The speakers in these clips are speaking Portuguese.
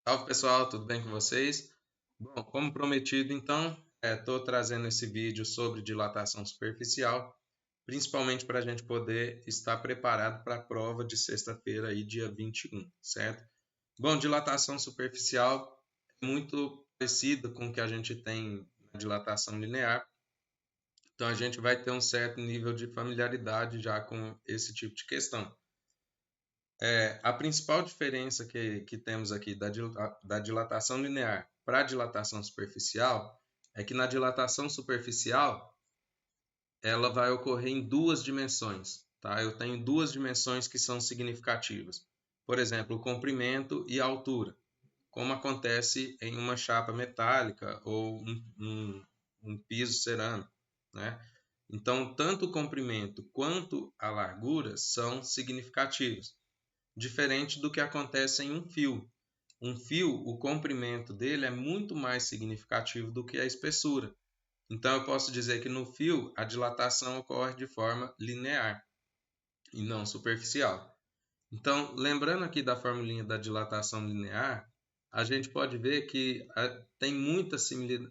Salve pessoal, tudo bem com vocês? Bom, como prometido, então, estou trazendo esse vídeo sobre dilatação superficial, principalmente para a gente poder estar preparado para a prova de sexta-feira, aí, dia 21, certo? Bom, dilatação superficial é muito parecida com o que a gente tem na dilatação linear, então a gente vai ter um certo nível de familiaridade já com esse tipo de questão. A principal diferença que temos aqui da dilatação linear para a dilatação superficial é que na dilatação superficial ela vai ocorrer em duas dimensões, tá? Eu tenho duas dimensões que são significativas. Por exemplo, o comprimento e a altura, como acontece em uma chapa metálica ou um piso cerâmico, né? Então, tanto o comprimento quanto a largura são significativos, diferente do que acontece em um fio. Um fio, o comprimento dele é muito mais significativo do que a espessura. Então, eu posso dizer que no fio a dilatação ocorre de forma linear e não superficial. Então, lembrando aqui da formulinha da dilatação linear, a gente pode ver que tem muita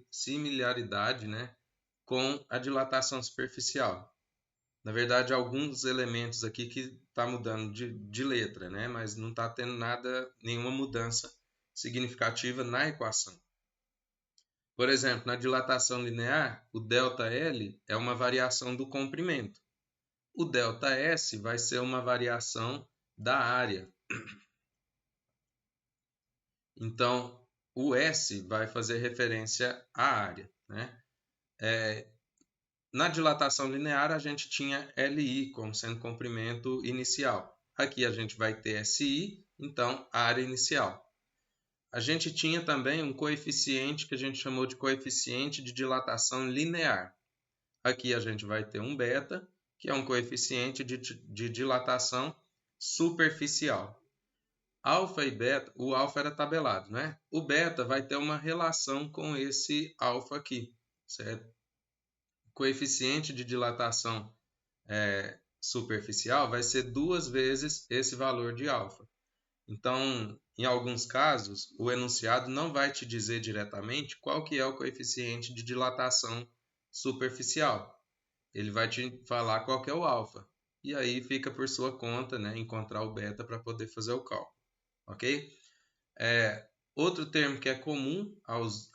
similaridade, né, com a dilatação superficial. Na verdade, alguns elementos aqui que está mudando de letra, né? Mas não está tendo nenhuma mudança significativa na equação. Por exemplo, na dilatação linear, o ΔL é uma variação do comprimento. O ΔS vai ser uma variação da área. Então, o S vai fazer referência à área, né? Na dilatação linear, a gente tinha LI como sendo comprimento inicial. Aqui a gente vai ter SI, então área inicial. A gente tinha também um coeficiente que a gente chamou de coeficiente de dilatação linear. Aqui a gente vai ter um beta, que é um coeficiente de dilatação superficial. Alfa e beta, o alfa era tabelado, né? O beta vai ter uma relação com esse alfa aqui, certo? Coeficiente de dilatação superficial vai ser 2 vezes esse valor de alfa. Então, em alguns casos, o enunciado não vai te dizer diretamente qual que é o coeficiente de dilatação superficial. Ele vai te falar qual que é o alfa. E aí fica por sua conta, né, encontrar o beta para poder fazer o cálculo. Ok? Outro termo que é comum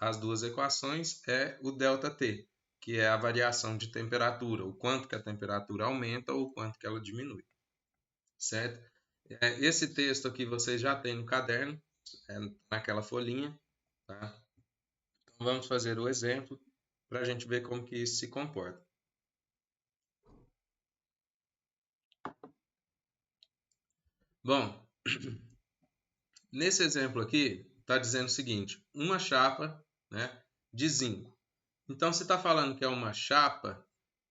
às duas equações é o ΔT, que é a variação de temperatura, o quanto que a temperatura aumenta ou o quanto que ela diminui, certo? Esse texto aqui vocês já têm no caderno, naquela folhinha, tá? Então vamos fazer o exemplo para a gente ver como que isso se comporta. Bom, nesse exemplo aqui está dizendo o seguinte: uma chapa, né, de zinco. Então, se está falando que é uma chapa,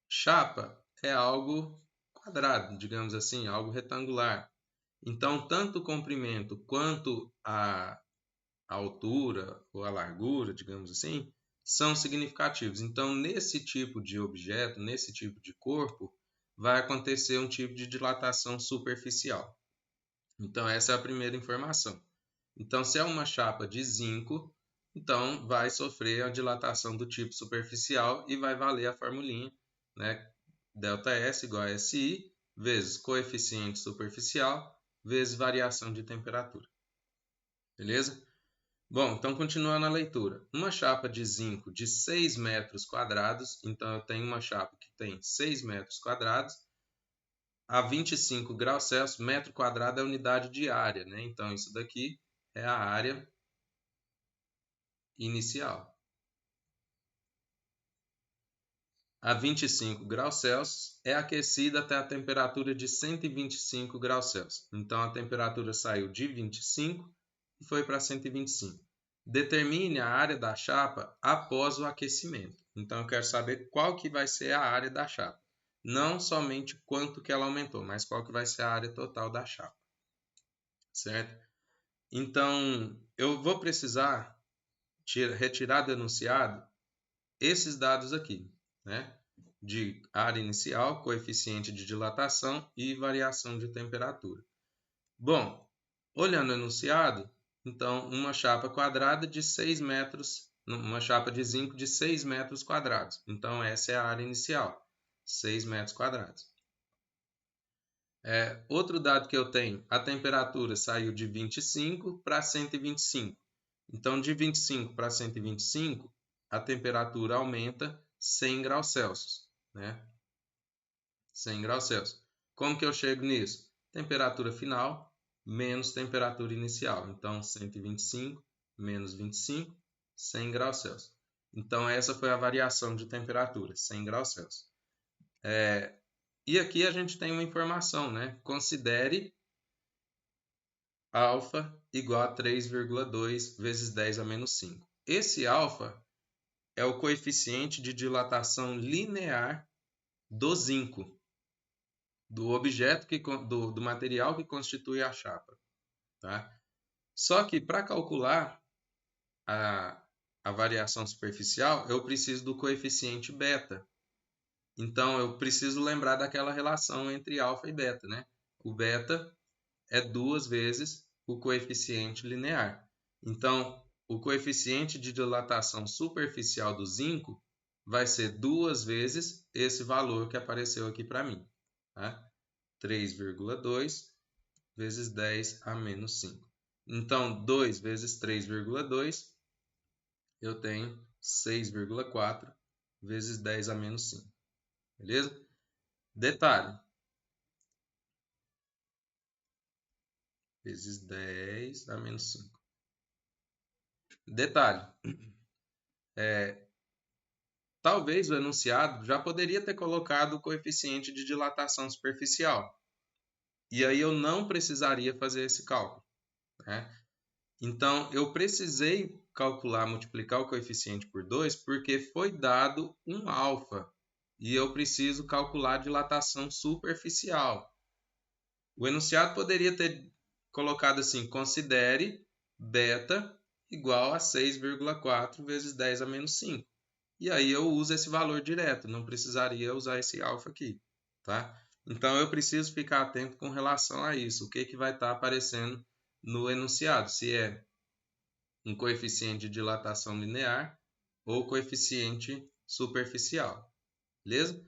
chapa é algo quadrado, digamos assim, algo retangular. Então, tanto o comprimento quanto a altura ou a largura, digamos assim, são significativos. Então, nesse tipo de objeto, nesse tipo de corpo, vai acontecer um tipo de dilatação superficial. Então, essa é a primeira informação. Então, se é uma chapa de zinco, então vai sofrer a dilatação do tipo superficial e vai valer a formulinha, né? ΔS igual a SI vezes coeficiente superficial vezes variação de temperatura. Beleza? Bom, então continuando a leitura. Uma chapa de zinco de 6 metros quadrados, então eu tenho uma chapa que tem 6 metros quadrados, a 25 graus Celsius, metro quadrado é a unidade de área, né? Então isso daqui é a área inicial. A 25 graus Celsius é aquecida até a temperatura de 125 graus Celsius. Então a temperatura saiu de 25 e foi para 125. Determine a área da chapa após o aquecimento. Então eu quero saber qual que vai ser a área da chapa. Não somente quanto que ela aumentou, mas qual que vai ser a área total da chapa. Certo? Então eu vou precisar retirar do enunciado esses dados aqui, né? De área inicial, coeficiente de dilatação e variação de temperatura. Bom, olhando o enunciado, Então, uma chapa quadrada de 6 metros, uma chapa de zinco de 6 metros quadrados. Então, essa é a área inicial, 6 metros quadrados. Outro dado que eu tenho, a temperatura saiu de 25 para 125. Então, de 25 para 125, a temperatura aumenta 100 graus Celsius, né? 100 graus Celsius. Como que eu chego nisso? Temperatura final menos temperatura inicial. Então, 125 menos 25, 100 graus Celsius. Então, essa foi a variação de temperatura, 100 graus Celsius. E aqui a gente tem uma informação, né? Considere alfa igual a 3,2 vezes 10 a menos 5. Esse alfa é o coeficiente de dilatação linear do zinco, do objeto do material que constitui a chapa, tá? Só que para calcular a variação superficial, eu preciso do coeficiente beta. Então, eu preciso lembrar daquela relação entre alfa e beta, né? O beta é 2 vezes o coeficiente linear. Então, o coeficiente de dilatação superficial do zinco vai ser 2 vezes esse valor que apareceu aqui para mim, tá? 3,2 vezes 10 a menos 5. Então, 2 vezes 3,2, eu tenho 6,4 vezes 10 a menos 5. Beleza? Detalhe. Vezes 10 a menos 5. Detalhe. Talvez o enunciado já poderia ter colocado o coeficiente de dilatação superficial. E aí eu não precisaria fazer esse cálculo, né? Então, eu precisei calcular, multiplicar o coeficiente por 2, porque foi dado um alfa. E eu preciso calcular a dilatação superficial. O enunciado poderia ter colocado assim, considere beta igual a 6,4 vezes 10 a menos 5. E aí eu uso esse valor direto, não precisaria usar esse alfa aqui, tá? Então eu preciso ficar atento com relação a isso, o que vai estar aparecendo no enunciado, se é um coeficiente de dilatação linear ou coeficiente superficial, beleza?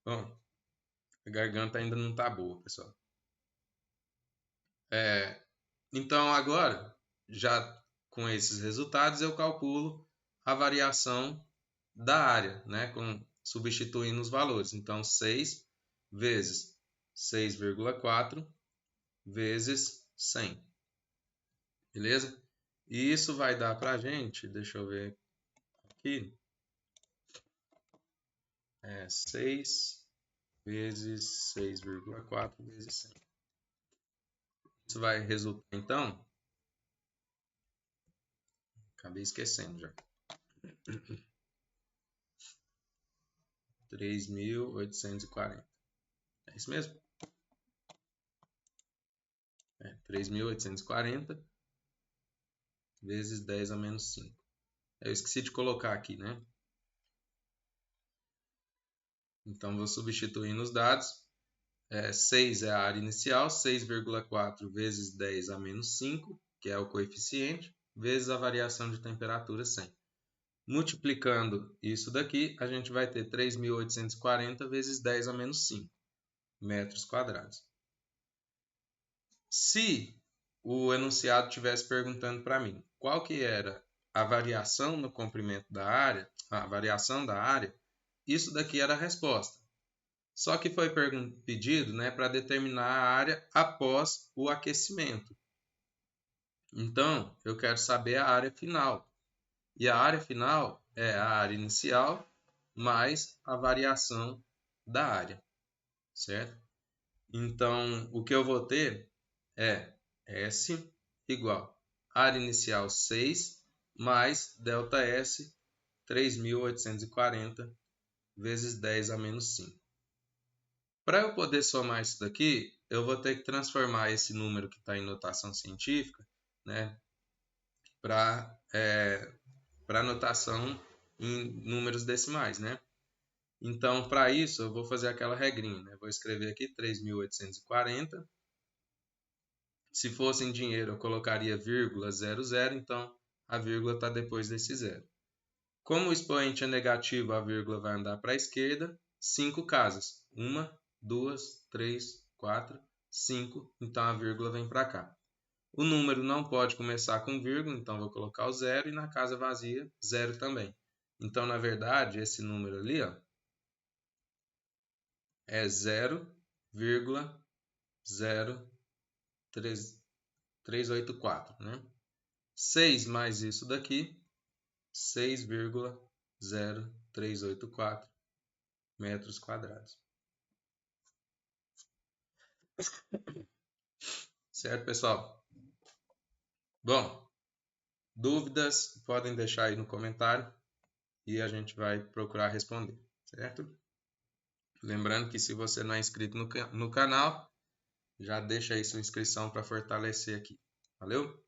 Bom, a garganta ainda não está boa, pessoal. Então agora, já com esses resultados, eu calculo a variação da área, né? Substituindo os valores. Então, 6 vezes 6,4 vezes 100. Beleza? E isso vai dar para a gente, deixa eu ver aqui, 6 vezes 6,4 vezes 100. Isso vai resultar, então, acabei esquecendo já, 3.840. É isso mesmo? 3.840 vezes 10 a menos 5. Eu esqueci de colocar aqui, né? Então, vou substituir nos dados. 6 é a área inicial, 6,4 vezes 10 a menos 5, que é o coeficiente, vezes a variação de temperatura 100. Multiplicando isso daqui, a gente vai ter 3.840 vezes 10 a menos 5 metros quadrados. Se o enunciado estivesse perguntando para mim qual que era a variação no comprimento da área, a variação da área, isso daqui era a resposta. Só que foi pedido, né, para determinar a área após o aquecimento. Então, eu quero saber a área final. E a área final é a área inicial mais a variação da área, certo? Então, o que eu vou ter é S igual a área inicial 6 mais ΔS 3.840 vezes 10 a menos 5. Para eu poder somar isso daqui, eu vou ter que transformar esse número que está em notação científica, né, para notação em números decimais, né? Então, para isso, eu vou fazer aquela regrinha, né? Vou escrever aqui 3.840 Se fosse em dinheiro, eu colocaria vírgula 00, então a vírgula está depois desse zero. Como o expoente é negativo, a vírgula vai andar para a esquerda, 5 casas. 1, 2, 3, 4, 5, então a vírgula vem para cá. O número não pode começar com vírgula, então vou colocar o 0 e na casa vazia, 0 também. Então, na verdade, esse número ali ó, é 0,0384, né? 6 mais isso daqui, 6,0384 metros quadrados. Certo, pessoal? Bom, dúvidas podem deixar aí no comentário e a gente vai procurar responder, certo? Lembrando que se você não é inscrito no canal, já deixa aí sua inscrição para fortalecer aqui. Valeu?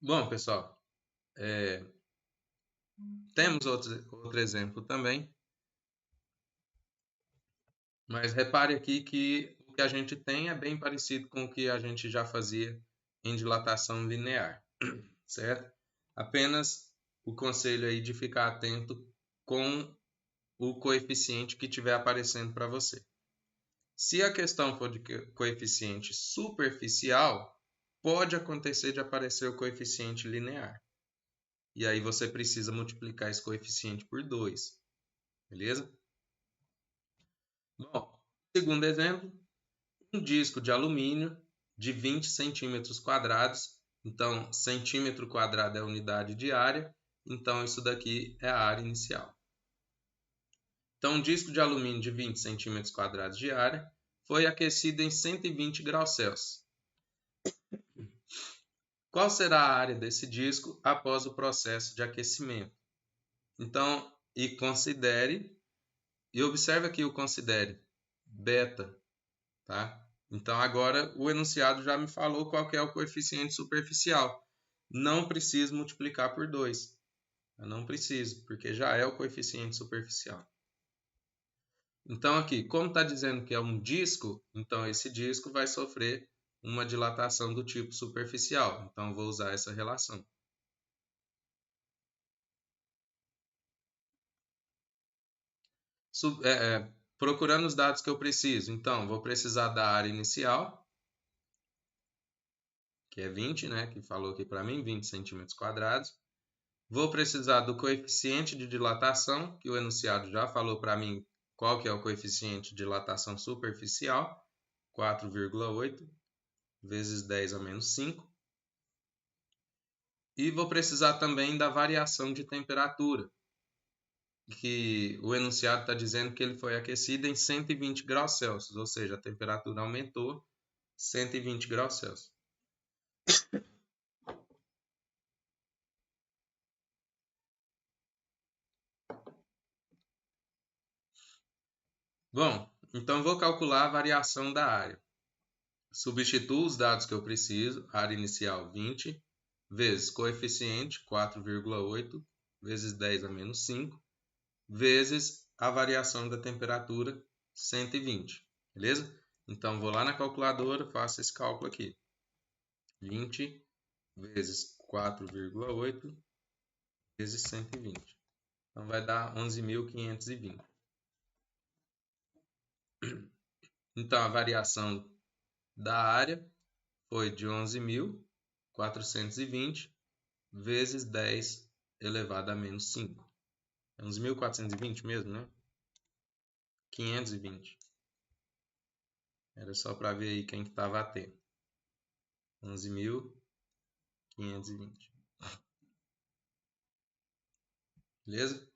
Bom, pessoal, temos outro exemplo também. Mas repare aqui que o que a gente tem é bem parecido com o que a gente já fazia em dilatação linear, certo? Apenas o conselho aí de ficar atento com o coeficiente que estiver aparecendo para você. Se a questão for de coeficiente superficial, pode acontecer de aparecer o coeficiente linear. E aí você precisa multiplicar esse coeficiente por 2, beleza? Bom, segundo exemplo, um disco de alumínio de 20 centímetros quadrados. Então, centímetro quadrado é a unidade de área. Então, isso daqui é a área inicial. Então, um disco de alumínio de 20 centímetros quadrados de área foi aquecido em 120 graus Celsius. Qual será a área desse disco após o processo de aquecimento? Então, observe aqui o considere, beta, tá? Então, agora o enunciado já me falou qual que é o coeficiente superficial. Não preciso multiplicar por 2. Eu não preciso, porque já é o coeficiente superficial. Então, aqui, como está dizendo que é um disco, então esse disco vai sofrer uma dilatação do tipo superficial. Então, vou usar essa relação. Procurando os dados que eu preciso. Então, vou precisar da área inicial, que é 20, né? Que falou aqui para mim, 20 centímetros quadrados. Vou precisar do coeficiente de dilatação, que o enunciado já falou para mim qual que é o coeficiente de dilatação superficial, 4,8 vezes 10 a menos 5. E vou precisar também da variação de temperatura, que o enunciado está dizendo que ele foi aquecido em 120 graus Celsius, ou seja, a temperatura aumentou 120 graus Celsius. Bom, então vou calcular a variação da área. Substituo os dados que eu preciso, área inicial 20, vezes coeficiente 4,8, vezes 10 a menos 5, vezes a variação da temperatura 120, beleza? Então, vou lá na calculadora, faço esse cálculo aqui. 20 vezes 4,8 vezes 120. Então, vai dar 11.520. Então, a variação da área foi de 11.420 vezes 10 elevado a menos 5. É 11.420 mesmo, né? 520. Era só para ver aí quem que estava atento. 11.520. Beleza?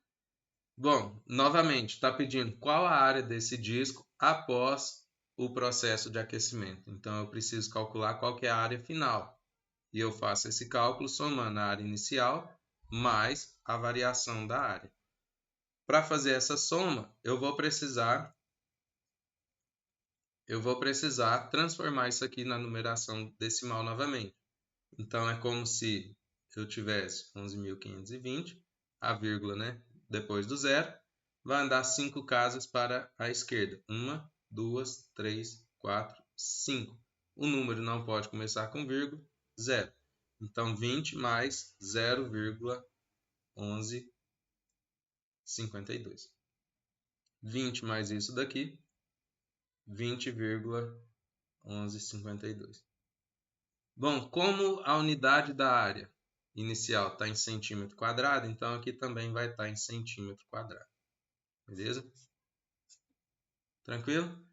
Bom, novamente, está pedindo qual a área desse disco após o processo de aquecimento. Então, eu preciso calcular qual que é a área final. E eu faço esse cálculo somando a área inicial mais a variação da área. Para fazer essa soma, eu vou precisar transformar isso aqui na numeração decimal novamente. Então, é como se eu tivesse 11.520, a vírgula, né, depois do zero, vai andar 5 casas para a esquerda. 1, 2, 3, 4, 5. o número não pode começar com vírgula, 0. Então, 20 mais 0,1152. 20 mais isso daqui, 20,1152. Bom, como a unidade da área inicial está em centímetro quadrado, então aqui também vai estar em centímetro quadrado. Beleza? Tranquilo?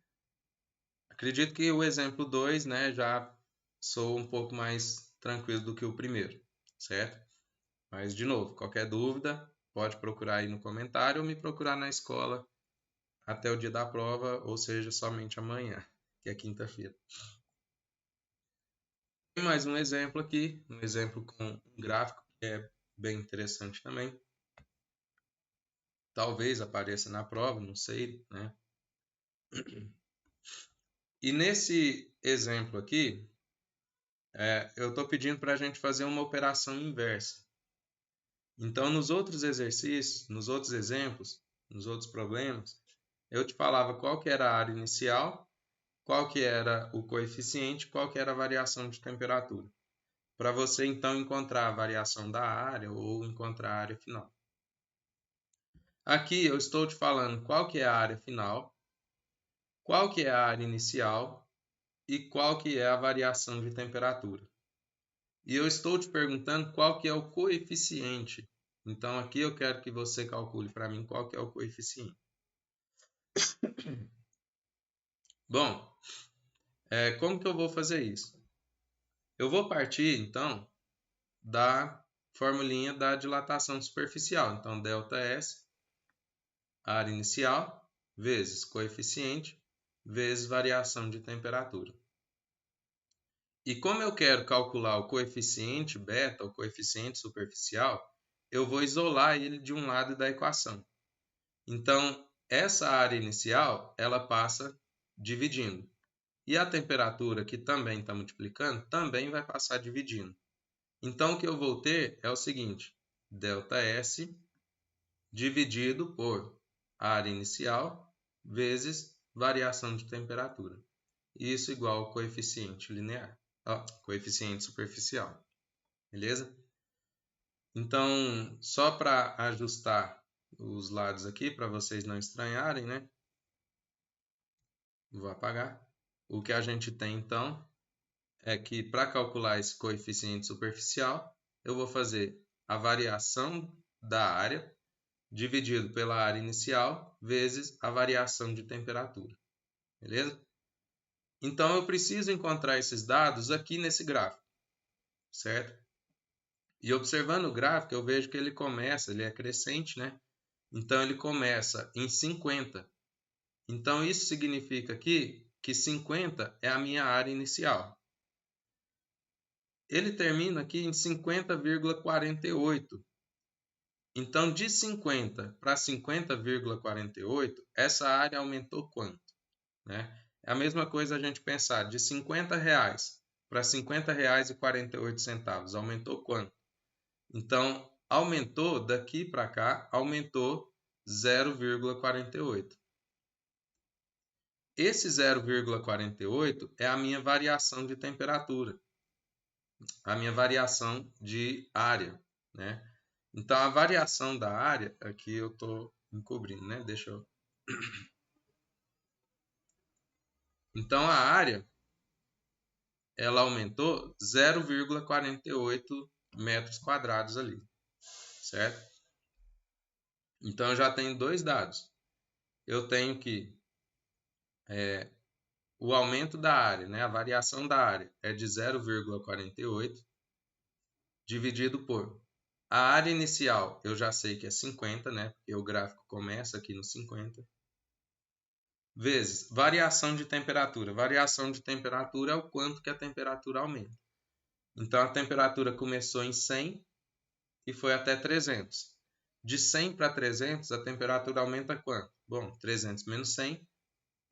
Acredito que o exemplo 2, né, já sou um pouco mais tranquilo do que o primeiro, certo? Mas, de novo, qualquer dúvida, pode procurar aí no comentário ou me procurar na escola até o dia da prova, ou seja, somente amanhã, que é quinta-feira. Tem mais um exemplo aqui, um exemplo com um gráfico que é bem interessante também. Talvez apareça na prova, não sei, né? E nesse exemplo aqui, eu estou pedindo para a gente fazer uma operação inversa. Então, nos outros exercícios, nos outros exemplos, nos outros problemas, eu te falava qual que era a área inicial, qual que era o coeficiente, qual que era a variação de temperatura. Para você, então, encontrar a variação da área ou encontrar a área final. Aqui eu estou te falando qual que é a área final, qual que é a área inicial e qual que é a variação de temperatura. E eu estou te perguntando qual que é o coeficiente. Então, aqui eu quero que você calcule para mim qual que é o coeficiente. Bom, como que eu vou fazer isso? Eu vou partir, então, da formulinha da dilatação superficial. Então, ΔS, área inicial, vezes coeficiente, vezes variação de temperatura. E como eu quero calcular o coeficiente beta, o coeficiente superficial, eu vou isolar ele de um lado da equação. Então, essa área inicial, ela passa dividindo. E a temperatura, que também está multiplicando, também vai passar dividindo. Então, o que eu vou ter é o seguinte, ΔS dividido por área inicial vezes variação de temperatura. Isso igual ao coeficiente linear, coeficiente superficial. Beleza? Então, só para ajustar os lados aqui, para vocês não estranharem, né? Vou apagar. O que a gente tem, então, é que para calcular esse coeficiente superficial, eu vou fazer a variação da área dividido pela área inicial vezes a variação de temperatura. Beleza? Então, eu preciso encontrar esses dados aqui nesse gráfico, certo? E observando o gráfico, eu vejo que ele é crescente, né? Então, ele começa em 50. Então, isso significa aqui que 50 é a minha área inicial. Ele termina aqui em 50,48. Então, de 50 para 50,48, essa área aumentou quanto? Né? É a mesma coisa a gente pensar de R$50 para R$50,48. Aumentou quanto? Então, aumentou daqui para cá, aumentou 0,48. Esse 0,48 é a minha variação de temperatura, a minha variação de área, né? Então, a variação da área, aqui eu estou encobrindo, né? Deixa eu... Então, a área, ela aumentou 0,48 metros quadrados ali, certo? Então, eu já tenho dois dados. Eu tenho que o aumento da área, né? A variação da área é de 0,48 dividido por a área inicial, eu já sei que é 50, né? Porque o gráfico começa aqui no 50. Vezes variação de temperatura. Variação de temperatura é o quanto que a temperatura aumenta. Então, a temperatura começou em 100 e foi até 300. De 100 para 300, a temperatura aumenta quanto? Bom, 300 menos 100,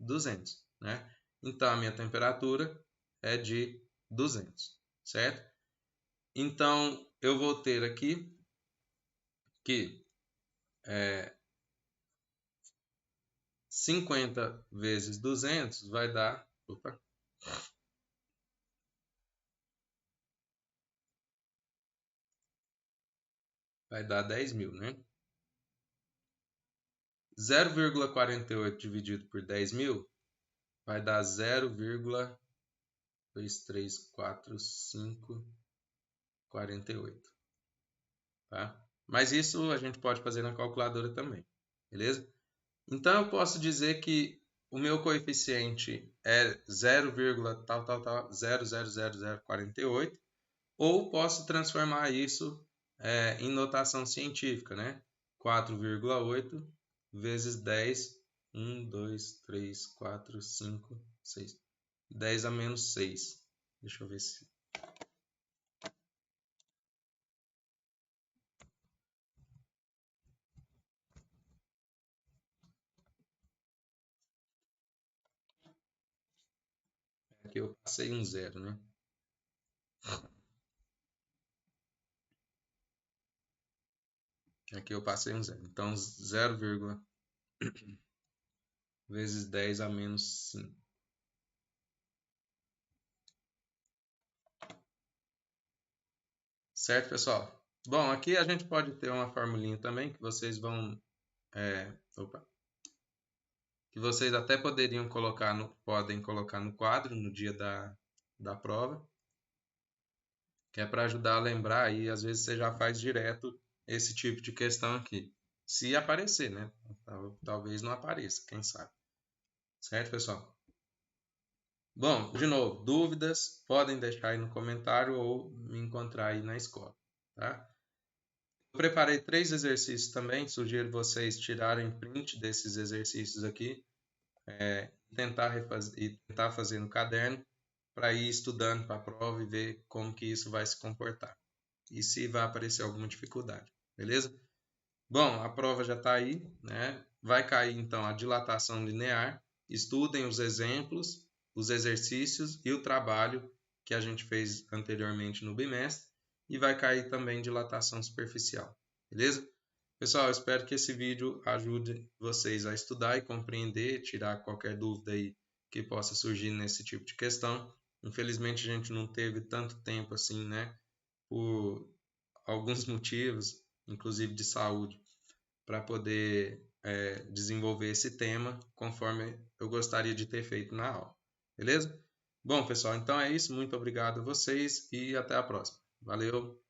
200, né? Então, a minha temperatura é de 200, certo? Então, eu vou ter aqui que 50 vezes 200 vai dar... Opa, vai dar 10.000, né? 0,48 dividido por 10.000 vai dar 0,234548, tá? Mas isso a gente pode fazer na calculadora também, beleza? Então eu posso dizer que o meu coeficiente é 0,000048, ou posso transformar isso em notação científica, né? 4,8 vezes 10, 1, 2, 3, 4, 5, 6. 10 a menos 6. Deixa eu ver se... Aqui eu passei um zero, né? Aqui eu passei um zero. Então, 0, vezes 10 a menos 5. Certo, pessoal? Bom, aqui a gente pode ter uma formulinha também que vocês vão... que vocês até podem colocar no quadro no dia da prova, que é para ajudar a lembrar, e às vezes você já faz direto esse tipo de questão aqui. Se aparecer, né? Talvez não apareça, quem sabe. Certo, pessoal? Bom, de novo, dúvidas podem deixar aí no comentário ou me encontrar aí na escola, tá? Eu preparei 3 exercícios também, sugiro vocês tirarem print desses exercícios aqui, tentar fazer no caderno, para ir estudando para a prova e ver como que isso vai se comportar. E se vai aparecer alguma dificuldade, beleza? Bom, a prova já está aí, né? Vai cair então a dilatação linear. Estudem os exemplos, os exercícios e o trabalho que a gente fez anteriormente no bimestre. E vai cair também dilatação superficial, beleza? Pessoal, eu espero que esse vídeo ajude vocês a estudar e compreender, tirar qualquer dúvida aí que possa surgir nesse tipo de questão. Infelizmente a gente não teve tanto tempo assim, né? Por alguns motivos, inclusive de saúde, para poder desenvolver esse tema conforme eu gostaria de ter feito na aula. Beleza? Bom, pessoal, então é isso. Muito obrigado a vocês e até a próxima. Valeu!